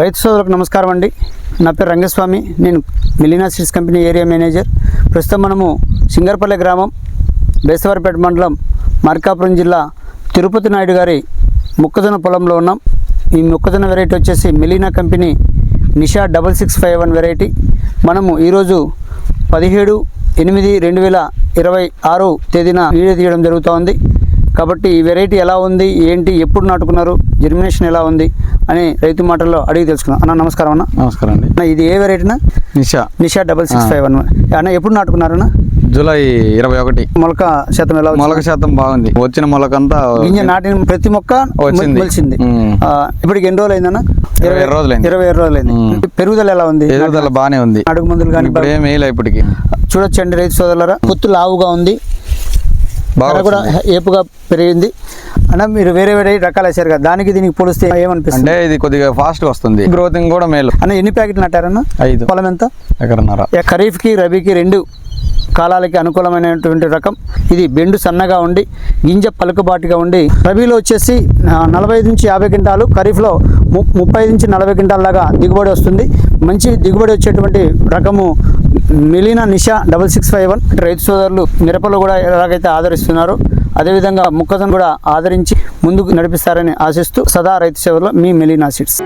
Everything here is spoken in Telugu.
రైతు సోదరులకు నమస్కారం అండి. నా పేరు రంగస్వామి. నేను మిలీనా సీడ్స్ కంపెనీ ఏరియా మేనేజర్. ప్రస్తుతం మనము సింగర్పల్లె గ్రామం, బేస్తవారిపేట మండలం, మార్కాపురం జిల్లా, తిరుపతి నాయుడు గారి మొక్కజొన్న పొలంలో ఉన్నాం. ఈ మొక్కజొన్న వెరైటీ వచ్చేసి మిలీనా కంపెనీ నిషా 6651 వెరైటీ. మనము ఈరోజు 17/8/2026 తేదీన వీడియో తీయడం జరుగుతూ ఉంది. కాబట్టి ఈ వెరైటీ ఎలా ఉంది, ఏంటి, ఎప్పుడు నాటుకున్నారు, జర్మినేషన్ ఎలా ఉంది అని రైతు మాటల్లో అడిగి తెలుసుకున్నాం. అన్న నమస్కారం. అన్న నమస్కారం అండి. ఇది ఏ వెరైటీనా? నిషా 6651. అన్న ఎప్పుడు నాటుకున్నారన్న? జూలై 21. మొలక శాతం ఎలా వచ్చింది? మొలక శాతం బాగుంది. వచ్చిన మొలకంతా గింజ నాటిన ప్రతి మొక్క మొలిచింది. ఇప్పటికి ఎన్ని రోజులు అయిందన్న? 27 రోజులైంది. 27 రోజులైంది. పెరుగుదల ఎలా ఉంది? ఎదుగుదల బాగానే ఉంది. అడుగు మందులు కానీ ఏమేలా ఇప్పటికి చూడొచ్చండి రైతు సోదరులారా. పొత్తు లావుగా ఉంది, బాగా కూడా ఏపుగా పెరిగింది. అన్న మీరు వేరే వేరే రకాలు వేసారు కదా, దానికి దీనికి పోలిస్తే ఏమనిపిస్తుంది? అంటే ఇది కొద్దిగా ఫాస్ట్ గా వస్తుంది, గ్రోతింగ్ కూడా మేలు. అన్న ఎన్ని ప్యాకెట్లు నాటారన్న? 5. పొలం ఎంత? ఎకరన్నర. ఖరీఫ్కి రబీకి రెండు కాలాలకి అనుకూలమైనటువంటి రకం. ఇది బెండు సన్నగా ఉండి గింజ పలుకుబాటుగా ఉండి రబీలో వచ్చేసి 45 నుంచి 50 క్వింటాలు, ఖరీఫ్లో 30 నుంచి 40 క్వింటాల దాకా దిగుబడి వస్తుంది. మంచి దిగుబడి వచ్చేటువంటి రకము మిలీనా నిషా 6651. రైతు సోదరులు మిరపలో కూడా ఎలాగైతే ఆదరిస్తున్నారో అదేవిధంగా మొక్కజొన్న కూడా ఆదరించి ముందుకు నడిపిస్తారని ఆశిస్తూ సదా రైతు సేవలో మీ మిలీనా సీడ్స్.